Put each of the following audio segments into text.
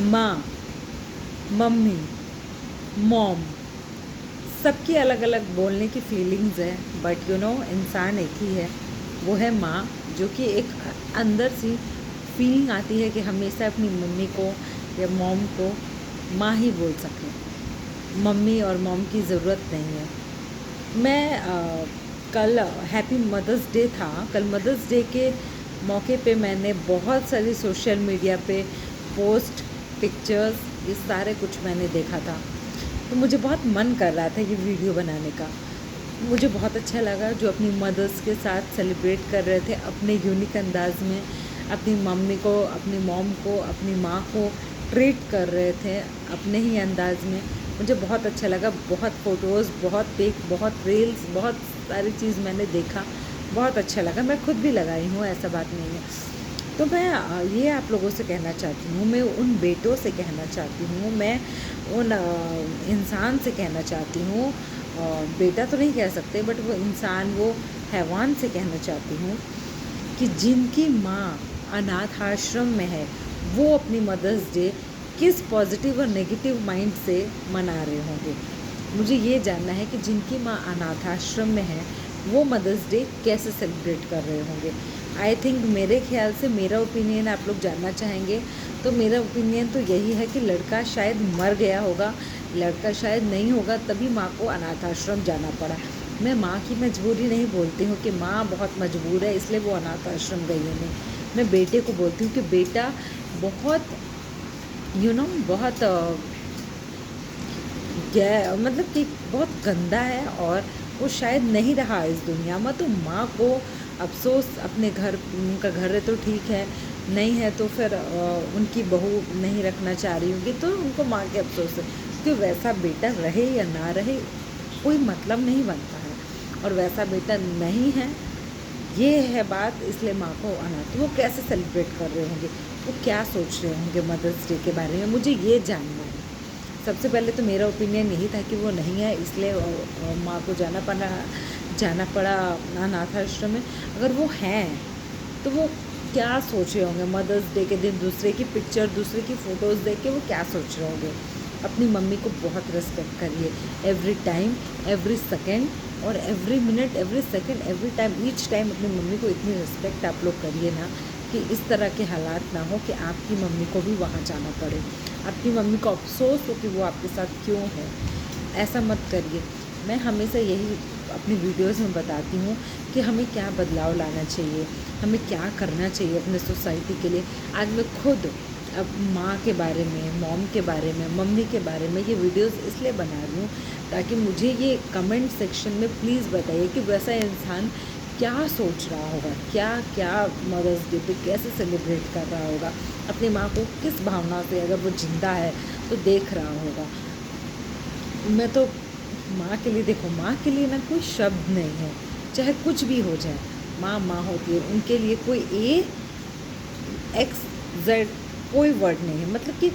माँ, mummy, mom, सबकी अलग अलग बोलने की फीलिंग्स है, बट इंसान एक ही है, वो है माँ। जो कि एक अंदर सी फीलिंग आती है कि हमेशा अपनी मम्मी को या मॉम को माँ ही बोल सकें। मम्मी और मॉम की ज़रूरत नहीं है। कल हैप्पी मदर्स डे था। कल मदर्स डे के मौके पे मैंने बहुत सारी सोशल मीडिया पे पोस्ट, पिक्चर्स, ये सारे कुछ मैंने देखा था। तो मुझे बहुत मन कर रहा था ये वीडियो बनाने का। मुझे बहुत अच्छा लगा जो अपनी मदर्स के साथ सेलिब्रेट कर रहे थे अपने यूनिक अंदाज में, अपनी मम्मी को, अपनी मॉम को, अपनी माँ को ट्रीट कर रहे थे अपने ही अंदाज में। मुझे बहुत अच्छा लगा। बहुत फ़ोटोज़, बहुत पिक, बहुत रील्स, बहुत सारी चीज़ मैंने देखा। बहुत अच्छा लगा। मैं खुद भी लगाई हूँ, ऐसा बात नहीं है। तो मैं ये आप लोगों से कहना चाहती हूँ, मैं उन बेटों से कहना चाहती हूँ, मैं उन इंसान से कहना चाहती हूँ, बेटा तो नहीं कह सकते, बट वो इंसान, वो हैवान से कहना चाहती हूँ कि जिनकी माँ अनाथ आश्रम में है, वो अपनी मदर्स डे किस पॉजिटिव और नेगेटिव माइंड से मना रहे होंगे। मुझे ये जानना है कि जिनकी माँ अनाथ आश्रम में है, वो मदर्स डे कैसे सेलिब्रेट कर रहे होंगे। आई थिंक, मेरे ख्याल से, मेरा ओपिनियन आप लोग जानना चाहेंगे तो मेरा ओपिनियन तो यही है कि लड़का शायद मर गया होगा, लड़का शायद नहीं होगा, तभी माँ को अनाथ आश्रम जाना पड़ा। मैं माँ की मजबूरी नहीं बोलती हूँ कि माँ बहुत मजबूर है इसलिए वो अनाथ आश्रम गई है, नहीं। मैं बेटे को बोलती हूँ कि बेटा बहुत बहुत मतलब कि बहुत गंदा है और वो शायद नहीं रहा इस दुनिया में। तो माँ को अफसोस, अपने घर, उनका घर है तो ठीक है, नहीं है तो फिर उनकी बहू नहीं रखना चाह रही होगी तो उनको माँ के अफसोस है। कि वैसा बेटा रहे या ना रहे कोई मतलब नहीं बनता है, और वैसा बेटा नहीं है, ये है बात। इसलिए माँ को अनाथ, वो कैसे सेलिब्रेट कर रहे होंगे, वो क्या सोच रहे होंगे मदर्स डे के बारे में, मुझे ये जानना है। सबसे पहले तो मेरा ओपिनियन यही था कि वो नहीं है, इसलिए माँ को जाना पड़ा अनाथ आश्रम में। अगर वो हैं तो वो क्या सोच रहे होंगे मदर्स डे के दिन, दूसरे की पिक्चर, दूसरे की फ़ोटोज़ देख के वो क्या सोच रहे होंगे। अपनी मम्मी को बहुत रिस्पेक्ट करिए, एवरी टाइम, एवरी सेकेंड, और every minute, every second, every time, each time अपनी मम्मी को इतनी रिस्पेक्ट आप लोग करिए ना कि इस तरह के हालात ना हो कि आपकी मम्मी को भी वहाँ जाना पड़े, आपकी मम्मी को अफसोस हो कि वो आपके साथ क्यों है। ऐसा मत करिए। मैं हमेशा यही अपनी वीडियोस में बताती हूँ कि हमें क्या बदलाव लाना चाहिए, हमें क्या करना चाहिए अपने सोसाइटी के लिए। आज मैं खुद अब माँ के बारे में, मॉम के बारे में, मम्मी के बारे में ये वीडियोस इसलिए बना रही हूँ ताकि मुझे ये कमेंट सेक्शन में प्लीज़ बताइए कि वैसा इंसान क्या सोच रहा होगा, क्या क्या मदर्स डे पे कैसे सेलिब्रेट कर रहा होगा, अपनी माँ को किस भावना से, अगर वो जिंदा है तो देख रहा होगा। मैं तो माँ के लिए, देखो, माँ के लिए ना कोई शब्द नहीं है, चाहे कुछ भी हो जाए, माँ माँ होती है। उनके लिए कोई एक्स जेड कोई वर्ड नहीं है। मतलब कि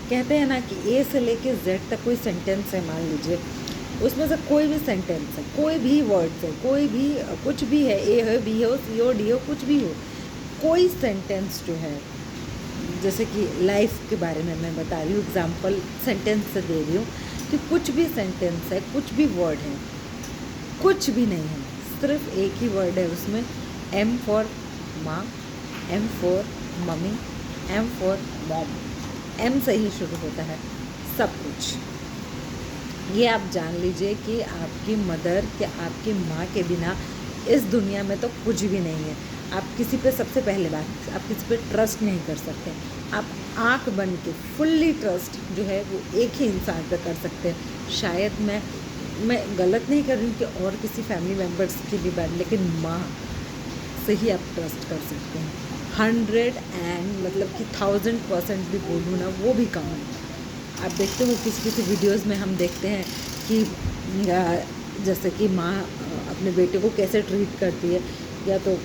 कहते हैं ना कि ए से लेके जेड तक कोई सेंटेंस है, मान लीजिए उसमें से कोई भी सेंटेंस है, कोई भी वर्ड्स है, कोई भी कुछ भी है, ए हो, बी हो, सी हो, डी हो, कुछ भी हो, कोई सेंटेंस जो है, जैसे कि लाइफ के बारे में मैं बता रही हूँ, एग्जाम्पल सेंटेंस से दे रही हूँ कि कुछ भी सेंटेंस है, कुछ भी वर्ड है, कुछ भी नहीं है, सिर्फ एक ही वर्ड है उसमें, एम फॉर माँ, M for mummy, M for mom. M से ही शुरू होता है सब कुछ। ये आप जान लीजिए कि आपकी मदर, कि आपकी माँ के बिना इस दुनिया में तो कुछ भी नहीं है। आप किसी पे, सबसे पहले बात, आप किसी पे ट्रस्ट नहीं कर सकते। आप आँख बंद के फुल्ली ट्रस्ट जो है वो एक ही इंसान पे कर सकते हैं। शायद मैं गलत नहीं कर रही हूँ कि और किसी फैमिली मेम्बर्स की भी बात, लेकिन माँ से ही आप ट्रस्ट कर सकते हैं। 100 एंड मतलब कि 1000% भी बोलूँ ना, वो भी कम है। आप देखते हो किसी किसी वीडियोस में हम देखते हैं कि जैसे कि माँ अपने बेटे को कैसे ट्रीट करती है, या तो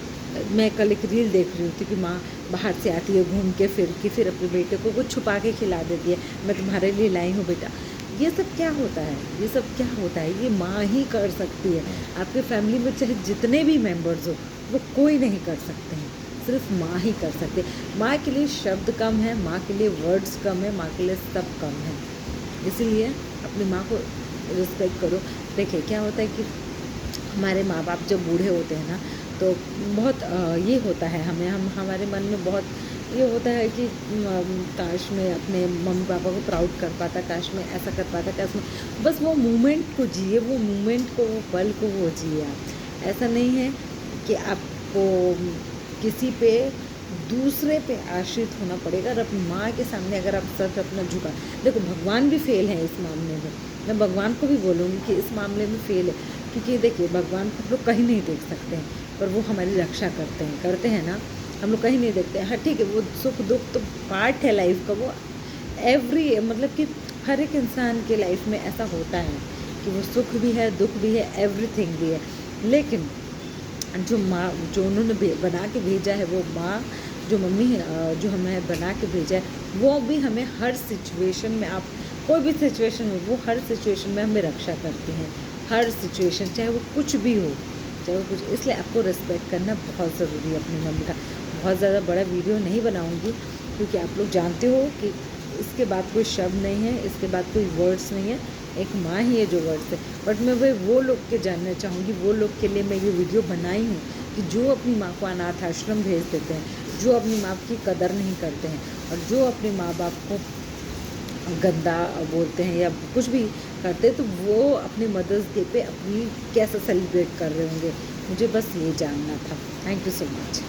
मैं कल एक रील देख रही थी कि माँ बाहर से आती है घूम के फिर के, फिर अपने बेटे को कुछ छुपा के खिला देती है, मैं तुम्हारे लिए लाई हूँ बेटा। ये सब क्या होता है, ये सब क्या होता है, ये माँ ही कर सकती है। आपके फैमिली में चाहे जितने भी मेंबर्स हो, वो कोई नहीं कर सकते हैं, सिर्फ माँ ही कर सकते। माँ के लिए शब्द कम है, माँ के लिए वर्ड्स कम है, माँ के लिए सब कम है। इसीलिए अपनी माँ को रिस्पेक्ट करो। देखिए क्या होता है कि हमारे माँ बाप जब बूढ़े होते हैं ना, तो बहुत ये होता है हमें, हमारे मन में बहुत ये होता है कि काश मैं अपने मम्मी पापा को प्राउड कर पाता, काश मैं ऐसा कर पाता, काश मैं बस वो मोमेंट को जिए, वो मोमेंट को, वो पल को वो जिए आप। ऐसा नहीं है कि आपको किसी पे दूसरे पे आश्रित होना पड़ेगा। और अपनी माँ के सामने अगर आप सच अपना झुका, देखो भगवान भी फेल है इस मामले में, मैं भगवान को भी बोलूँगी कि इस मामले में फेल है। क्योंकि देखिए भगवान को हम लोग कहीं नहीं देख सकते हैं, पर वो हमारी रक्षा करते हैं ना, हम लोग कहीं नहीं देखते हैं। हाँ ठीक है, वो सुख दुख तो पार्ट है लाइफ का, वो एवरी मतलब कि हर एक इंसान के लाइफ में ऐसा होता है कि वो सुख भी है, दुख भी है, एवरीथिंग भी है। लेकिन जो माँ, जो उन्होंने बना के भेजा है, वो माँ जो मम्मी है, जो हमें बना के भेजा है, वो भी हमें हर सिचुएशन में, आप कोई भी सिचुएशन हो, वो हर सिचुएशन में हमें रक्षा करती हैं। हर सिचुएशन, चाहे वो कुछ भी हो, चाहे वो कुछ, इसलिए आपको रिस्पेक्ट करना बहुत ज़रूरी है अपनी मम्मी का। बहुत ज़्यादा बड़ा वीडियो नहीं बनाऊँगी, क्योंकि आप लोग जानते हो कि इसके बाद कोई शब्द नहीं है, इसके बाद कोई वर्ड्स नहीं है, एक माँ ही है जो वर्ड्स है। बट मैं वो लोग के जानना चाहूँगी, वो लोग के लिए मैं ये वीडियो बनाई हूँ कि जो अपनी माँ को अनाथ आश्रम भेज देते हैं, जो अपनी माँ की कदर नहीं करते हैं, और जो अपने माँ बाप को गंदा बोलते हैं या कुछ भी करते हैं, तो वो अपनी मदर्स डे पे अपनी कैसा सेलिब्रेट कर रहे होंगे। मुझे बस ये जानना था। Thank you so much.